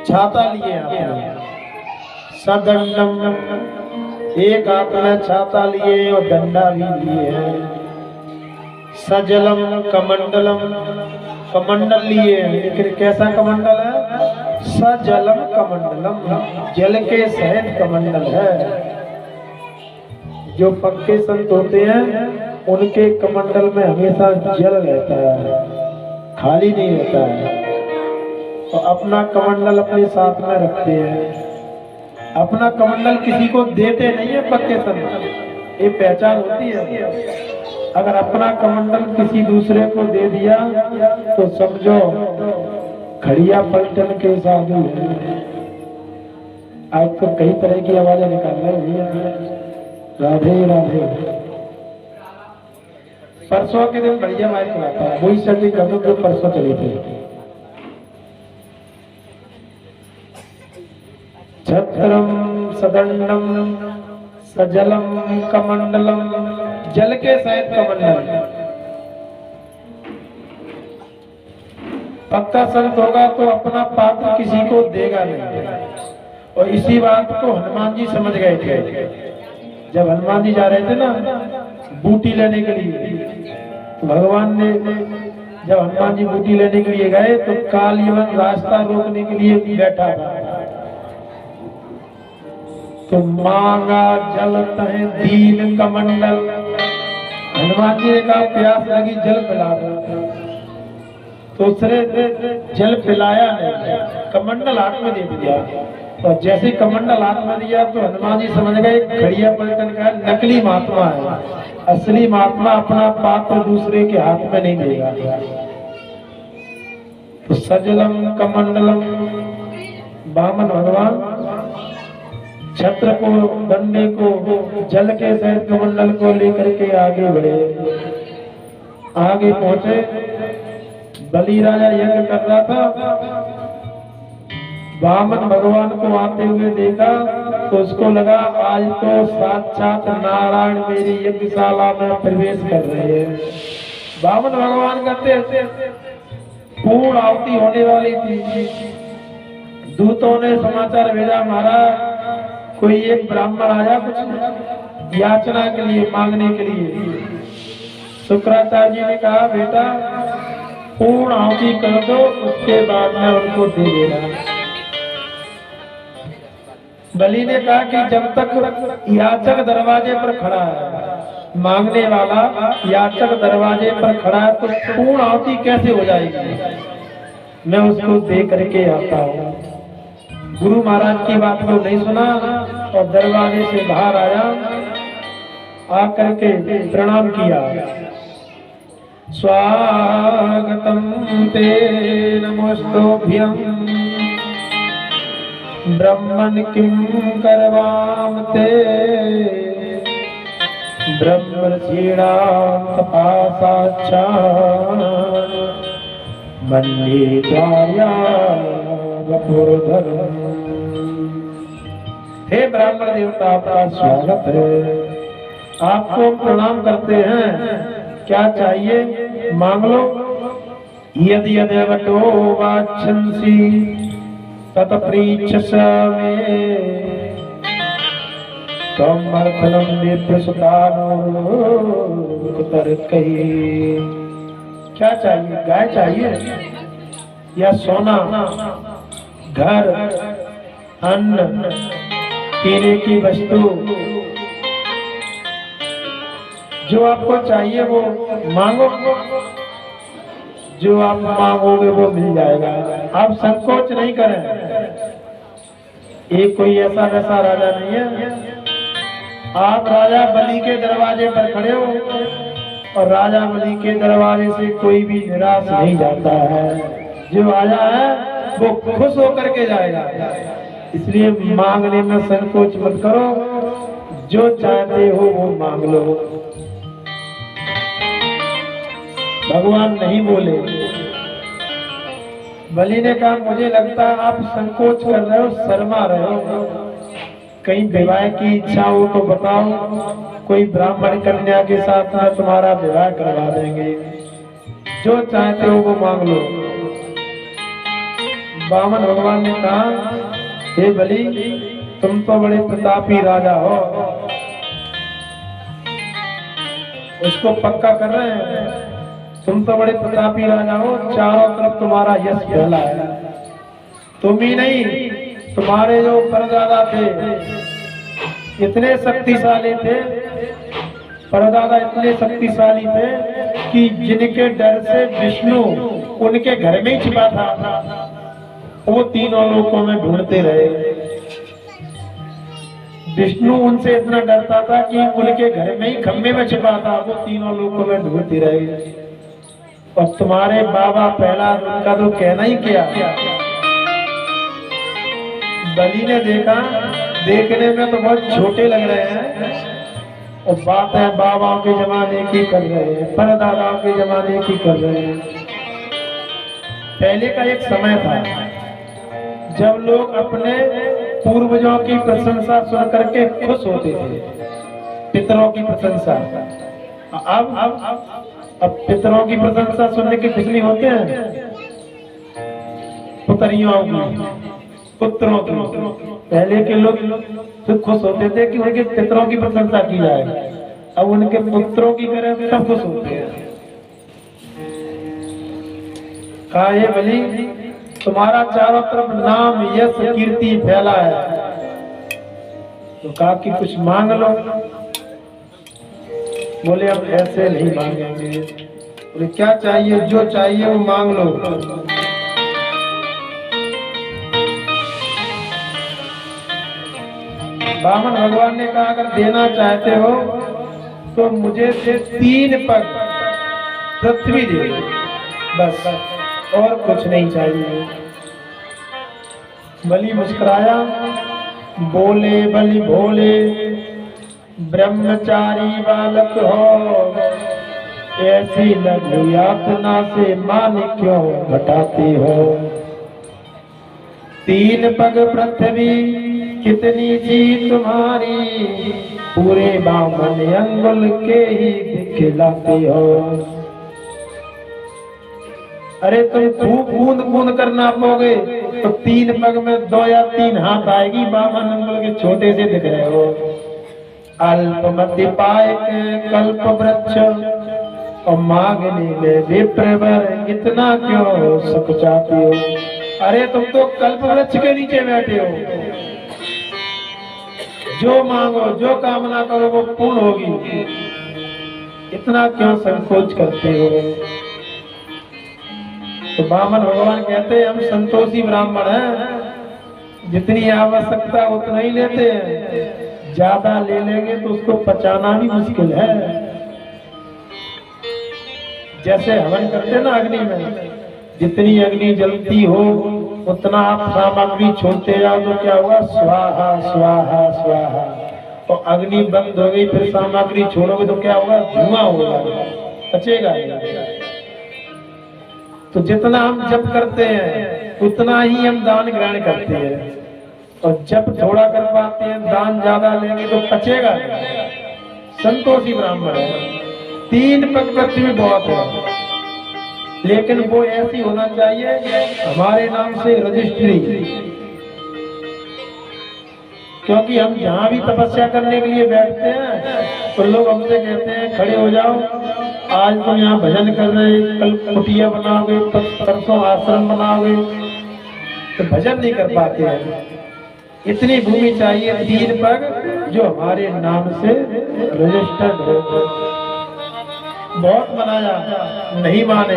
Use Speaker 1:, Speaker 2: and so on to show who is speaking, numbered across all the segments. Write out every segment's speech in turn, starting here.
Speaker 1: छाता लिए आपने, सदंडम, एक हाथ में छाता लिए और डंडा भी लिए हैं। सजलम कमंडलम, कमंडल लिए हैं, लेकिन कैसा कमंडल है? सजलम कमंडलम, जल के सहित कमंडल है। जो पक्के संत होते हैं उनके कमंडल में हमेशा जल रहता है, खाली नहीं रहता है। तो अपना कमंडल अपने साथ में रखते हैं। अपना कमंडल किसी को देते नहीं है पक्के संत, ये पहचान होती है। अगर अपना कमंडल किसी दूसरे को दे दिया तो समझो खड़िया पलटन के साधु है। आज तो कई तरह की आवाजें निकाल रहे हैं। राधे राधे। परसों के दिन बढ़िया माइक चलाता है, वही सर्दी कभी जो परसों चली थी। छत्रम सदंडम सजलम कमंडलम, जल के सहित कमंडल। पक्का संत होगा तो अपना पात्र किसी को देगा नहीं। और इसी बात को हनुमान जी समझ गए थे। जब हनुमान जी जा रहे थे ना बूटी लेने के लिए, तो भगवान ने, जब हनुमान जी बूटी लेने के लिए गए तो कालियवन रास्ता रोकने के लिए बैठा था। तो मांगा जल तहे दीन कमंडल, हनुमान जी ने कहा प्यास लगी जल पिला दो। तो उसने जल पिलाया नहीं, कमंडल हाथ में दे दिया। और जैसे कमंडल हाथ में दिया तो हनुमान जी समझ गए खड़िया पलटन का नकली महात्मा है, असली महात्मा अपना पात्र दूसरे के हाथ में नहीं देगा। तो सजलम कमंडलम, वामन भगवान छत्र को, डंडे को, जल के सहित कमंडल को लेकर के आगे बढ़े। आगे पहुंचे, बलि राजा यज्ञ कर रहा था। वामन भगवान को आते हुए देखा तो उसको लगा आज तो साक्षात नारायण मेरी यज्ञशाला में प्रवेश कर रहे हैं। वामन भगवान कहते पूर्ण आहुति होने वाली थी। दूतों ने समाचार भेजा, महाराज कोई एक ब्राह्मण आया कुछ याचना के लिए, मांगने के लिए। शुक्राचार्य जी ने कहा बेटा पूर्ण आहुति कर दो, उसके बाद में उनको दे देना। बलि ने कहा कि जब तक याचक दरवाजे पर खड़ा है, मांगने वाला याचक दरवाजे पर खड़ा है तो पूर्ण आहुति कैसे हो जाएगी, मैं उसको दे करके आता हूँ। गुरु महाराज की बात को नहीं सुना और दरवाजे से बाहर आया, आकर के प्रणाम किया। स्वागतम ते नमोस्तुभ्यं ब्रह्मन् किं करवाम ते ब्रह्मर्षीणां तपसा मन्ये द्वार्या वपुर्धरम्। हे ब्राह्मण देवता आपका स्वागत है, आपको प्रणाम करते हैं। क्या चाहिए मांग लो। यदि यदेवतो वाच्छन्सि तत पृच्छामि त्वमर्थनं निप्रसुतानो कुतर्कैः। क्या चाहिए? गाय चाहिए या सोना, घर, अन्न, पीने की वस्तु, जो आपको चाहिए वो मांगो। जो आप मांगोगे वो मिल जाएगा। आप संकोच नहीं करें। ये कोई ऐसा वैसा राजा नहीं है। आप राजा बलि के दरवाजे पर खड़े हो और राजा बलि के दरवाजे से कोई भी निराश नहीं जाता है। जो आया है वो खुश होकर के जाएगा। इसलिए मांगने में संकोच मत करो, जो चाहते हो वो मांग लो। भगवान नहीं बोले। बलि ने कहा मुझे लगता है आप संकोच कर रहे हो, शर्मा रहे हो। कहीं विवाह की इच्छा हो तो बताओ, कोई ब्राह्मण कन्या के साथ में तुम्हारा विवाह करवा देंगे। जो चाहते हो वो मांग लो। वामन भगवान ने कहा, हे बलि, तुम तो बड़े प्रतापी राजा हो। उसको पक्का कर रहे हैं, तुम तो बड़े प्रतापी राजा हो, चारों तरफ तुम्हारा यश फैला है। तुम ही नहीं, तुम्हारे जो परदादा थे इतने शक्तिशाली थे, परदादा इतने शक्तिशाली थे कि जिनके डर से विष्णु उनके घर में ही छिपा था, वो तीनों लोकों में ढूंढते रहे। विष्णु उनसे इतना डरता था कि उनके घर में ही खम्भे में छिपा था, वो तीनों लोकों में ढूंढते रहे। और तुम्हारे बाबा प्रहलाद, उनका तो कहना ही क्या। बलि ने देखा, देखने में तो बहुत छोटे लग रहे हैं, और बात है बाबाओं के जमाने की कर रहे हैं, परदादाओं के जमाने की कर रहे हैं। पहले का एक समय था जब लोग अपने पूर्वजों की प्रशंसा सुन करके खुश होते थे, पितरों की प्रशंसा। अब पितरों की प्रशंसा सुनने की खुश नहीं होते हैं, पुत्रियों की, पुत्रों की। पहले के लोग तो खुश होते थे कि उनके पितरों की प्रशंसा की जाए, अब उनके पुत्रों की करें सब खुश होते हैं। कहा, हे बलि, तुम्हारा चारों तरफ नाम यश कीर्ति फैला है, तो कहा कि कुछ मांग लो। बोले हम ऐसे नहीं मांगेंगे। बोले क्या चाहिए, जो चाहिए वो मांग लो। वामन भगवान ने कहा, अगर देना चाहते हो तो मुझे से 3 पग पृथ्वी दे दो, बस, और कुछ नहीं चाहिए। बलि मुस्कुराया, बोले, बलि भोले, ब्रह्मचारी बालक हो, ऐसी लघु यातना से मान क्यों घटाते हो। 3 पग पृथ्वी कितनी जी तुम्हारी, पूरे बामन अंगुल के ही दिखलाते हो। अरे तुम खूब बूंद बूंद कर नापोगे तो 3 पग में 2 या 3 हाथ आएगी, बामन अंगुल के छोटे से दिख रहे हो। अल्पमति पाए के कल्प वृक्ष, और मांगने में विप्रवर, इतना क्यों सकुचाते हो। अरे तुम तो कल्प वृक्ष के नीचे बैठे हो, जो मांगो, जो कामना करो वो पूर्ण होगी, इतना क्यों संकोच करते हो। तो वामन भगवान कहते हैं, हम संतोषी ब्राह्मण हैं, जितनी आवश्यकता उतना ही लेते हैं, ज्यादा ले लेंगे तो उसको पचाना भी मुश्किल है। जैसे हवन करते हैं ना अग्नि में, जितनी अग्नि जलती हो उतना आप सामग्री छोड़ते जाओ तो क्या हुआ, स्वाहा स्वाहा स्वाहा, तो अग्नि बंद हो गई, फिर सामग्री छोड़ोगे तो क्या होगा, धुआं होगा, बचेगा। तो जितना हम जप करते हैं उतना ही हम दान ग्रहण करते हैं, और जब थोड़ा कर पाते हैं, दान ज्यादा लेंगे तो बचेगा। संतोषी ब्राह्मण है, 3 पग पृथ्वी बहुत है, लेकिन वो ऐसी होना चाहिए हमारे नाम से रजिस्ट्री। क्योंकि हम जहाँ भी तपस्या करने के लिए बैठते हैं तो लोग हमसे कहते हैं, खड़े हो जाओ, आज तुम यहाँ भजन कर रहे, कल कुटिया बनाओगे, परसों आश्रम बनाओगे, तो भजन नहीं कर पाते हैं। इतनी भूमि चाहिए, 3 पग जो हमारे नाम से रजिस्टर्ड हो। बहुत मनाया, नहीं माने,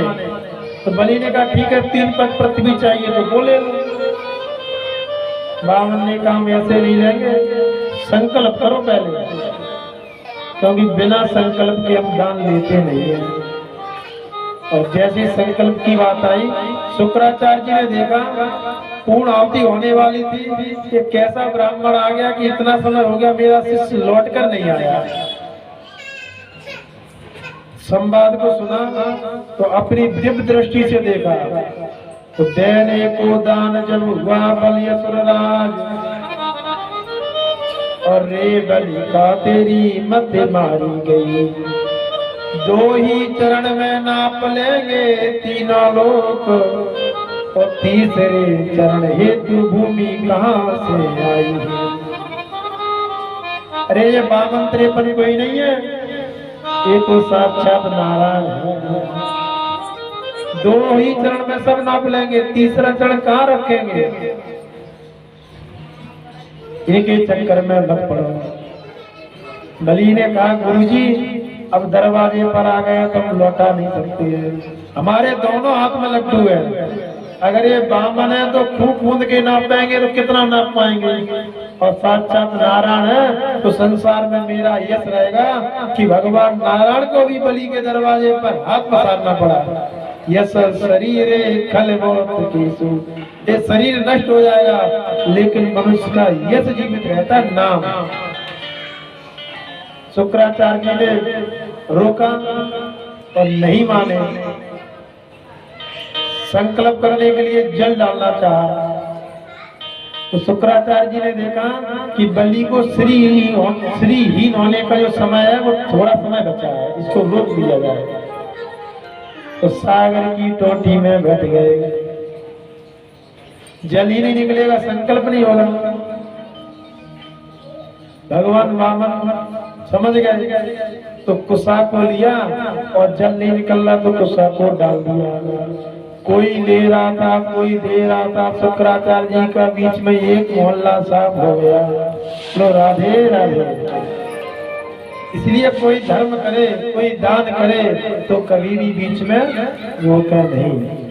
Speaker 1: तो बलि ने कहा ठीक है, 3 पग पृथ्वी चाहिए, तो बोले। वामन ने कहा हम ऐसे नहीं लेंगे, संकल्प करो पहले, क्योंकि बिना संकल्प के हम दान लेते नहीं है। और जैसे संकल्प की बात आई, शुक्राचार्य जी ने देखा पूर्ण आहुति होने वाली थी कि कैसा ब्राह्मण आ गया कि इतना समय हो गया मेरा शिष्य लौट कर नहीं आया। संवाद को सुना तो अपनी दिव्य दृष्टि से देखा, तो देने को दान जब हुआ बलि असुरराज, और रे बलि का तेरी मत मारी गई। 2 ही चरण में नाप लेंगे तीनों लोग, और तीसरे चरण हेतु भूमि कहाँ से आई है। अरे ये 52 53 कोई नहीं है, ये तो साक्षात नारायण है। दो ही चरण में सब नाप लेंगे, तीसरा चरण कहाँ रखेंगे। एक ही चक्कर में मत पड़ो। बलि ने कहा गुरुजी अब दरवाजे पर आ गए तो हम लौटा नहीं सकते हैं, हमारे दोनों हाथ में लड्डू है, अगर ये बामन है तो खूब कूद के नाप पाएंगे तो कितना नाप पाएंगे, और साक्षात नारायण है तो संसार में मेरा यश रहेगा कि भगवान नारायण को भी बलि के दरवाजे पर हाथ पसारना पड़ा। यश शरीर खल केसु, ये शरीर नष्ट हो जाएगा लेकिन मनुष्य का यश जीवित रहता है, नाम। शुक्राचार्य जी ने रोका और नहीं माने, संकल्प करने के लिए जल डालना चाहा तो शुक्राचार्य जी ने देखा कि बलि को श्रीहीन होने का जो समय है वो थोड़ा समय बचा है, इसको रोक दिया जाए। तो सागर की टोटी में बैठ गए, जल ही नहीं निकलेगा, संकल्प नहीं होगा। भगवान वामन समझ गए तो कुशा को लिया और जल नहीं निकल रहा तो कुशा को डाल दिया। कोई ले रहा था, कोई दे रहा था, शुक्राचार्य जी का बीच में एक मोहल्ला साफ हो गया। लो राधे राधे। इसलिए कोई धर्म करे, कोई दान करे तो कभी भी बीच में रोका नहीं।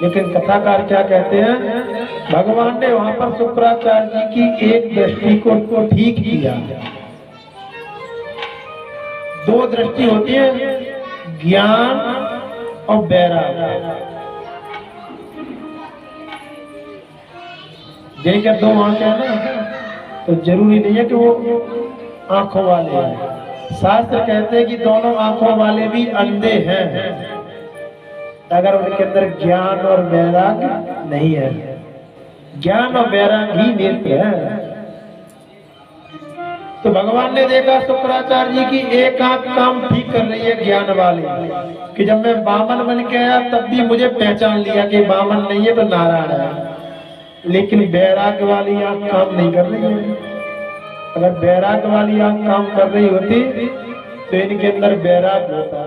Speaker 1: लेकिन कथाकार क्या कहते हैं, भगवान ने वहां पर शुक्राचार्य जी की एक दृष्टि को ठीक किया। दो दृष्टि होती है, ज्ञान और वैराग्य। जिनके दो आंखें हैं ना तो जरूरी नहीं है कि वो आंखों वाले हैं। शास्त्र कहते हैं कि दोनों आंखों वाले भी अंधे हैं अगर उनके अंदर ज्ञान और वैराग्य नहीं है। ज्ञान और वैराग्य ही नेत्र है। तो भगवान ने देखा शुक्राचार्य जी की एक आंख काम ठीक कर रही है ज्ञान वाली, कि जब मैं बामन बन के आया तब भी मुझे पहचान लिया कि बामन नहीं है तो नारायण है। लेकिन वैराग्य वाली आंख काम नहीं कर रही है। अगर वैराग्य वाली आंख काम कर रही होती तो इनके अंदर वैराग्य होता।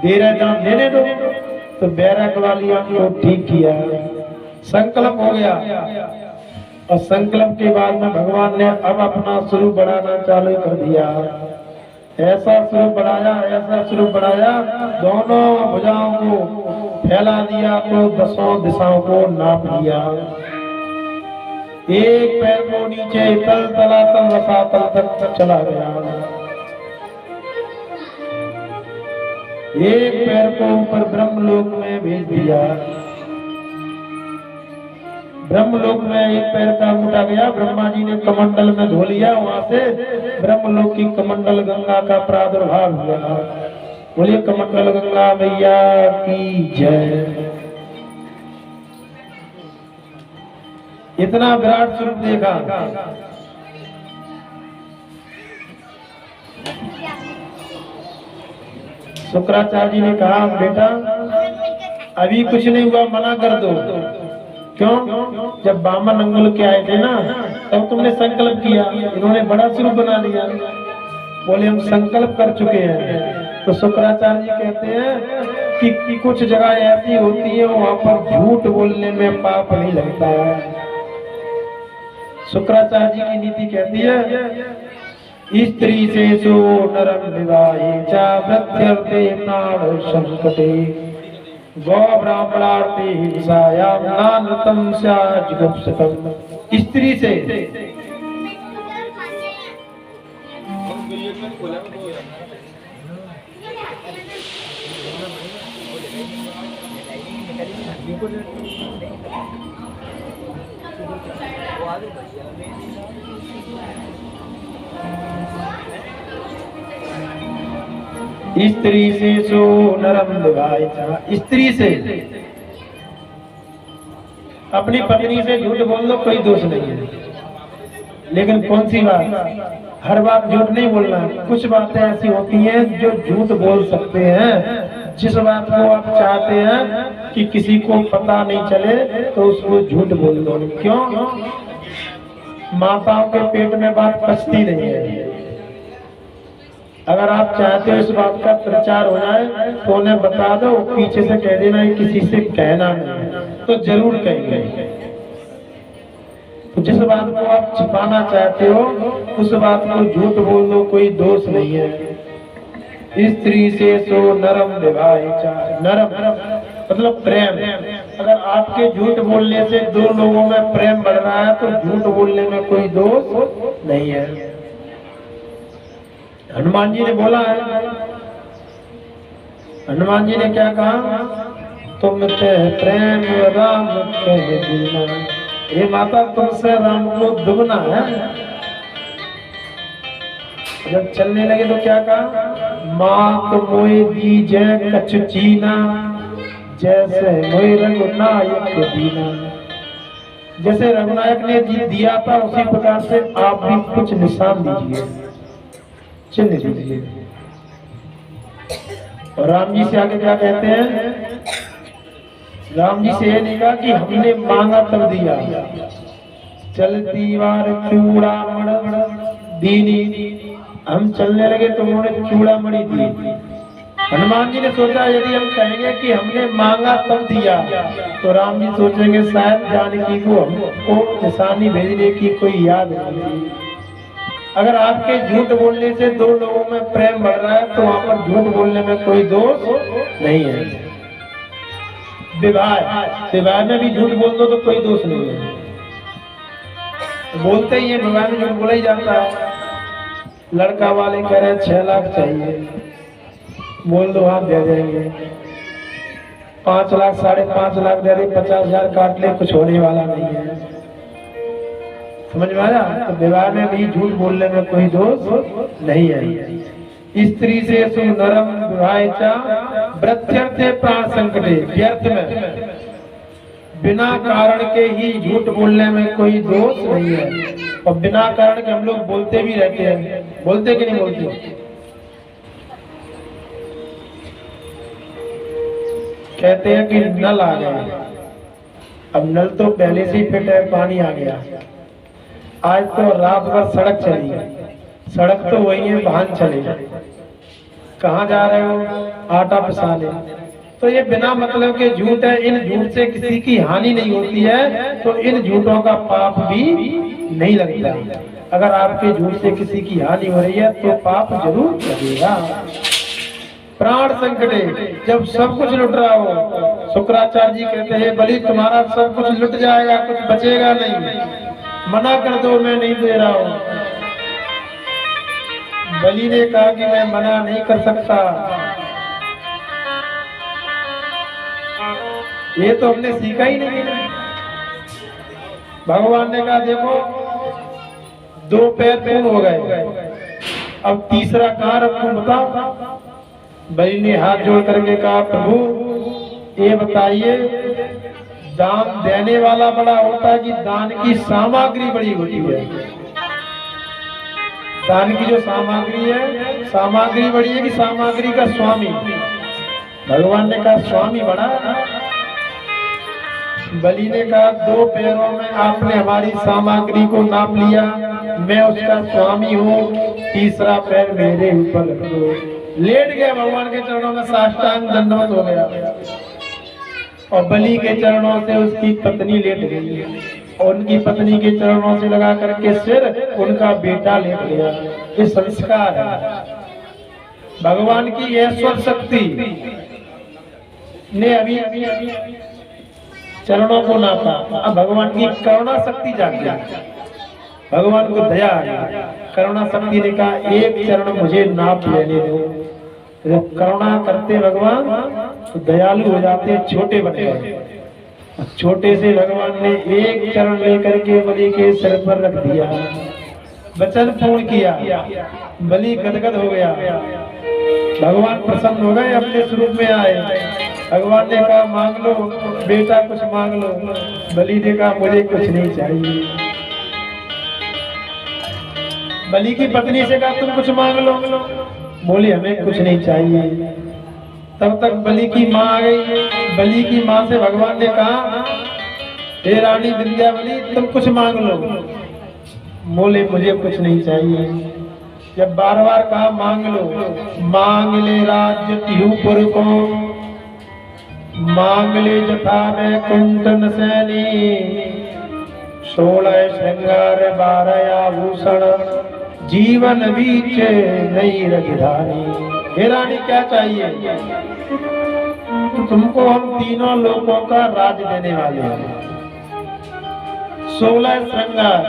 Speaker 1: देर दाम देने दो तो वैराग्य वाली आंख को ठीक किया, संकल्प हो गया। और संकल्प के बाद में भगवान ने अब अपना स्वरूप बढ़ाना चालू कर दिया। ऐसा स्वरूप बढ़ाया, ऐसा स्वरूप बढ़ाया, दोनों भुजाओं को फैला दिया तो 10 दिशाओं को नाप लिया। एक पैर को नीचे तल तलातल रसातल तक चला गया, एक पैर को ऊपर ब्रह्मलोक में भेज दिया। ब्रह्मलोक में एक पैर का उठा गया, ब्रह्मा जी ने कमंडल में धो लिया, वहां से ब्रह्मलोक की कमंडल गंगा का प्रादुर्भाव हुआ। बोलिए कमंडल गंगा मैया की जय। इतना विराट स्वरूप देखा। शुक्राचार्य जी ने कहा बेटा अभी कुछ नहीं हुआ, मना कर दो। क्यों? जब बामन अंगुल के आए थे ना तब तुमने संकल्प किया, इन्होंने बड़ा स्वरूप बना लिया। बोले हम संकल्प कर चुके हैं। तो शुक्राचार्य जी कहते हैं कि कुछ जगह ऐसी होती है वहां पर झूठ बोलने में पाप नहीं लगता है। शुक्राचार्य जी की नीति कहती है स्त्री से सो नरम विवाहे चा वृद्ध्यर्थे प्राण संकटे गौ ब्राह्मणार्थे हिंसायाम नानृतम स्याज्जुगुप्सितम्। स्त्री से स्त्री से सो नरम निभाए। स्त्री से अपनी पत्नी से झूठ बोल लो कोई दोष नहीं है, लेकिन कौन सी बात हर बात झूठ नहीं बोलना। कुछ बातें ऐसी होती हैं जो झूठ बोल सकते हैं। जिस बात को आप चाहते हैं कि किसी को पता नहीं चले तो उसको झूठ बोल दो। क्यों? माताओं के पेट में बात पचती नहीं है। अगर आप चाहते हो इस बात का प्रचार हो जाए तो उन्हें बता दो, पीछे से कह देना किसी से कहना नहीं, तो जरूर कहेंगे। तो जिस बात को आप छिपाना चाहते हो उस बात को झूठ बोल दो, कोई दोष नहीं है। स्त्री से सो नरम विवाहिचा, नरम मतलब प्रेम। अगर आपके झूठ बोलने से दो लोगों में प्रेम बढ़ रहा है तो झूठ बोलने में कोई दोष नहीं है। हनुमान जी ने बोला है, हनुमान जी ने क्या कहा? तुम प्रेम राम कह दीना। ये माता तुमसे राम को दुगना है। जब चलने लगे तो क्या कहा? मात मोए दीजे कछु चीना, जैसे मोए रघुनायक दीना। जैसे रघुनायक ने दिया था उसी प्रकार से आप भी कुछ निशान दीजिए, चिन्ह दीजिए। और राम जी से आगे क्या कहते हैं? राम जी से ये नहीं कहा कि हमने मांगा तब दिया। चलती वार चूड़ामण दीनी, हम चलने लगे तो उन्होंने चूड़ामणि दी। हनुमान जी ने सोचा यदि हम कहेंगे कि हमने मांगा तब दिया तो राम जी सोचेंगे शायद जानकी को हमको निशानी भेजने की कोई याद नहीं थी। अगर आपके झूठ बोलने से दो लोगों में प्रेम बढ़ रहा है तो वहां पर झूठ बोलने में कोई दोष नहीं है। विवाह में भी झूठ बोल दो तो कोई दोष नहीं है। बोलते ही है, विवाह में झूठ बोला ही जाता है। लड़का वाले कह रहे 6 लाख चाहिए, बोल दो हाँ दे देंगे। 5 लाख 5.5 लाख दे दे, 50,000 काट ले, कुछ होने वाला नहीं है। समझ में आया? तो विवाह में भी झूठ बोलने में कोई दोष नहीं है। स्त्री से सुनरम विवाहिचा, वृत्यर्थे प्राण संकटे। व्यर्थ में बिना कारण के ही झूठ बोलने में कोई दोष नहीं है। और बिना कारण के हम लोग बोलते भी रहते हैं, बोलते कि नहीं बोलते? कहते हैं कि नल आ गया। अब नल तो पहले से ही फिट है, पानी आ गया। आज तो रात भर सड़क चली, सड़क तो वही है, वाहन चले। कहाँ जा रहे हो? आटा पिसाने। तो ये बिना मतलब के झूठ है। इन झूठ से किसी की हानि नहीं होती है तो इन झूठों का पाप भी नहीं लगता। अगर आपके झूठ से किसी की हानि हो रही है तो पाप जरूर लगेगा। प्राण संकटे, जब सब कुछ लुट रहा हो, शुक्राचार्य जी कहते हैं बलि तुम्हारा सब कुछ लुट जाएगा, कुछ बचेगा नहीं, मना कर दो मैं नहीं दे रहा हूं। बलि ने कहा कि मैं मना नहीं कर सकता। ये तो हमने सीखा ही नहीं। भगवान ने कहा देखो 2 पैर पूर्ण हो गए, अब तीसरा कहाँ रखूं बताओ? बलि ने हाथ जोड़ करके कहा प्रभु ये बताइए, दान देने वाला बड़ा होता है कि दान की सामग्री बड़ी होती है? दान की जो सामग्री है, सामग्री बड़ी है कि सामग्री का स्वामी? भगवान ने कहा स्वामी बड़ा। बलि ने कहा 2 पैरों में आपने हमारी सामग्री को नाप लिया, मैं उसका स्वामी हूँ, तीसरा पैर मेरे ऊपर रख दो। लेट गया भगवान के चरणों में, साष्टांग दंडवत हो गया। और बलि के चरणों से उसकी पत्नी लेट गई और उनकी पत्नी के चरणों से लगा करके सिर उनका बेटा लेट गया। ये संस्कार है। भगवान की ऐश्वर्य शक्ति ने अभी चरणों को नापा, अब भगवान की करुणा शक्ति जाग गई। भगवान को दया आ गई। करुणा शक्ति ने कहा एक चरण मुझे नाप लेने दो। जब करुणा करते भगवान तो दयालु हो जाते, छोटे बन गए। छोटे से भगवान ने एक चरण लेकर के बलि के सिर पर रख दिया, वचन पूर्ण किया। बलि गदगद हो गया। भगवान प्रसन्न हो गए, अपने स्वरूप में आए। भगवान ने कहा मांग लो बेटा, कुछ मांग लो। बलि ने कहा मुझे कुछ नहीं चाहिए। बलि की पत्नी से कहा तुम कुछ मांग लो। बोली हमें कुछ नहीं चाहिए। तब तक बलि की माँ आ गई। बलि की माँ से भगवान ने कहा हे रानी विंध्यावली तुम कुछ मांग लो। बोले मुझे कुछ नहीं चाहिए। जब बार बार कहा मांग लो, मांग ले राज्य तिहुपुर को, मांग ले जथा में कुंतन सैनी, 16 श्रृंगार 12 आभूषण, जीवन बीच नई राजधानी। हे रानी क्या चाहिए? तो तुमको हम तीनों लोगों का राज देने वाले हैं। 16 श्रृंगार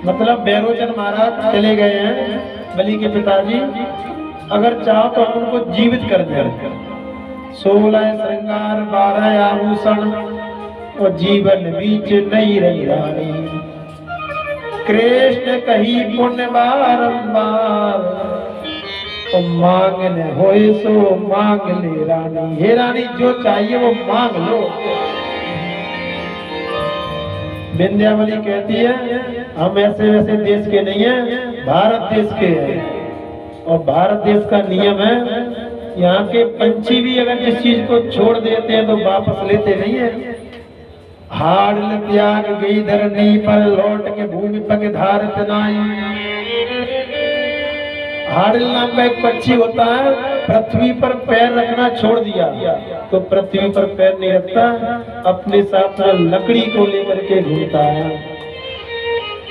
Speaker 1: मतलब बैरोचन महाराज चले गए हैं बलि के पिताजी, अगर चाहो तो हम उनको जीवित कर दें। 16 श्रृंगार 12 आभूषण और जीवन बीच नई राजधानी। कृष्ण कही पुण्य बारंबार, तो मांगने होए सो मांग ले रानी। हे रानी जो चाहिए वो मांग लो। विंध्यावली कहती है हम ऐसे वैसे देश के नहीं है, भारत देश के हैं। और भारत देश का नियम है यहाँ के पंछी भी अगर जिस चीज को छोड़ देते हैं तो वापस लेते नहीं है। हाड़ त्याग गई धरनी पर, लौट के भूमि पग धारत नाई। हाड़िल नाम का एक पक्षी होता है, पृथ्वी पर पैर रखना छोड़ दिया तो पृथ्वी पर पैर नहीं रखता, अपने साथ लकड़ी को लेकर के घूमता है।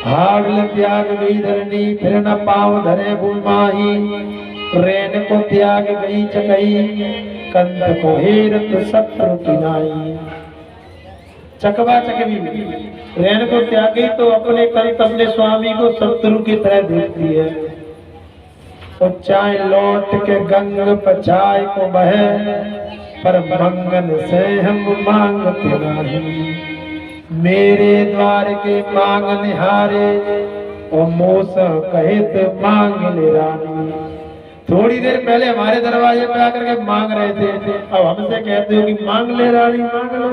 Speaker 1: हाड़िल त्याग गई धरनी फिर न पाँव धरे भूमाही, रेन को त्याग गई चकई, कंध को हेरत शत्रु किनाई। चकवा चकवी रेन को त्यागी तो अपने कंठ अपने स्वामी को शत्रु की तरह देखती है। तो चाहे लौट के गंग पछाय को बहे, पर मंगन से हम मांगते नहीं। मेरे द्वार के मांग निहारे, और मोस कहित मांग ले रानी। थोड़ी देर पहले हमारे दरवाजे पे आकर के मांग रहे थे, अब हमसे कहते हो कि मांग ले रानी मांग लो।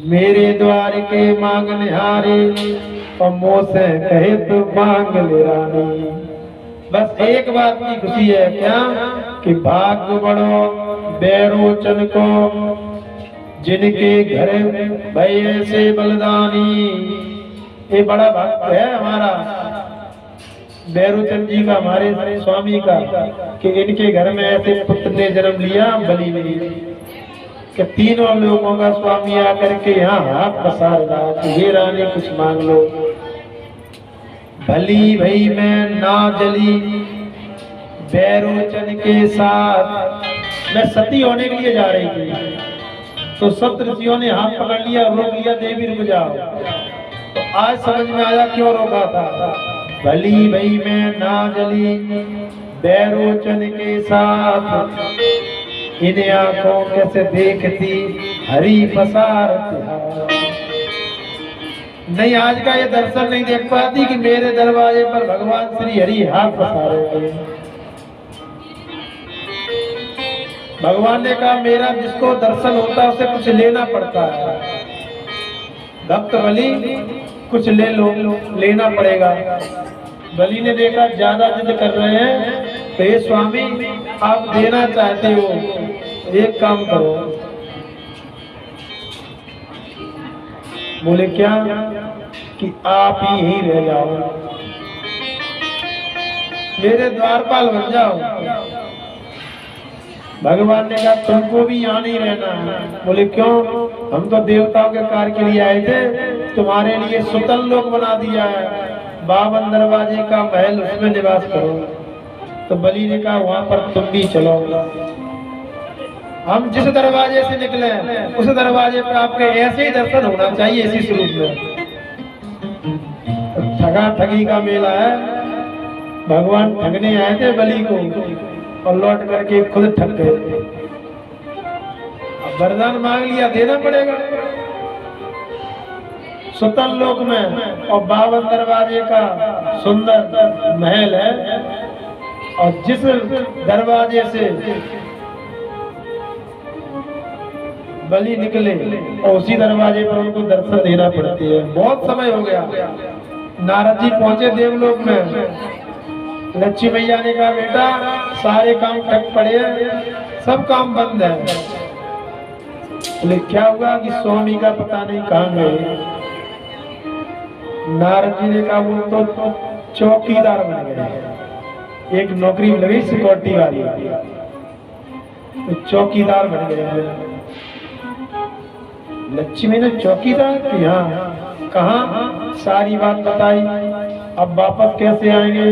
Speaker 1: मेरे द्वार के मांग निहारे, और मोस कहित मांग ले रानी। बस एक बात की खुशी है क्या कि भाग्य बढ़ो बैरोचन को, जिनके घर भय से बलदानी। ये बड़ा भक्त है हमारा बैरोचन जी का, हमारे स्वामी का, कि इनके घर में ऐसे पुत्र ने जन्म लिया बलि ने, कि तीनों लोगों का स्वामी आकर के यहाँ हाथ पसार रहा कि हे रानी कुछ मांग लो। भली भई मैं ना जली बैरोचन के साथ। मैं सती होने के लिए जा रही थी तो सप्त ऋषियों ने हाथ पकड़ लिया, रोक लिया, देवी रुक जाओ। तो आज समझ में आया क्यों रोका था। भली भई मैं ना जली बैरोचन के साथ, इन आंखों कैसे देखती हरी पसार। नहीं आज का ये दर्शन नहीं देख पाती कि मेरे दरवाजे पर भगवान श्री हरि हाथ पसारे हुए। भगवान ने कहा मेरा जिसको दर्शन होता है उसे कुछ लेना पड़ता है। भक्त बलि कुछ ले लो, लेना पड़ेगा। बलि ने देखा ज्यादा जिद कर रहे हैं तो ये स्वामी आप देना चाहते हो, एक काम करो। बोले क्या? कि आप ही रह जाओ, मेरे द्वारपाल बन जाओ। भगवान ने कहा तुमको भी यहाँ नहीं रहना है। बोले क्यों? हम तो देवताओं के कार्य के लिए आए थे, तुम्हारे लिए सुतल लोक बना दिया है, 52 दरवाजे का महल, उसमें निवास करो। तो बलि ने कहा वहां पर तुम भी चलो। हम जिस दरवाजे से निकले उस दरवाजे पर आपके ऐसे ही दर्शन होना चाहिए, इसी स्वरूप में। ठगा ठगी का मेला है। भगवान ठगने आए थे बलि को और लौट करके खुद ठग गए। अब वरदान मांग लिया, देना पड़ेगा। सुतल लोक में और 52 दरवाजे का सुंदर महल है, और जिस दरवाजे से बलि निकले और उसी दरवाजे पर उनको दर्शन देना पड़ती है। बहुत समय हो गया, नारद जी पहुंचे देवलोक में। लक्ष्मी मैया ने कहा बेटा सारे काम ठप पड़े हैं, सब काम बंद है। बोले क्या हुआ कि स्वामी का पता नहीं कहाँ गए। नारद जी ने कहा वो तो चौकीदार बन गए, एक नौकरी लगी सिक्योरिटी वाली, तो चौकीदार बन गए। लक्ष्मी ने चौकीदार की हाँ कहा, सारी बात बताई। अब वापस कैसे आएंगे।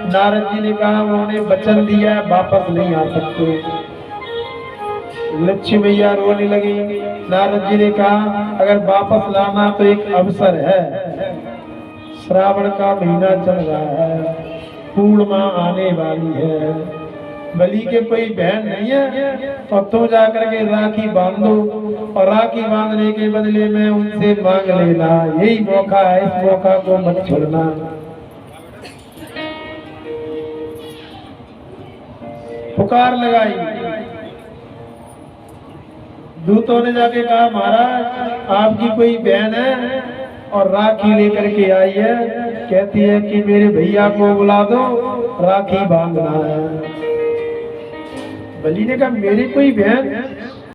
Speaker 1: नारद जी ने कहा उन्होंने वचन दिया है वापस नहीं आ सकते। लक्ष्मी मैया रोने लगी। नारद जी ने कहा अगर वापस लाना तो एक अवसर है, श्रावण का महीना चल रहा है, पूर्णिमा आने वाली है, बलि के कोई बहन नहीं है और तुम जाकर के राखी बांधो और राखी बांधने के बदले में उनसे मांग लेना, यही मौका है, इस मौका को मत छोड़ना। पुकार लगाई। दूतों ने जाके कहा महाराज आपकी कोई बहन है और राखी लेकर के आई है, कहती है कि मेरे भैया को बुला दो राखी बांधना है। बलि ने कहा मेरी कोई बहन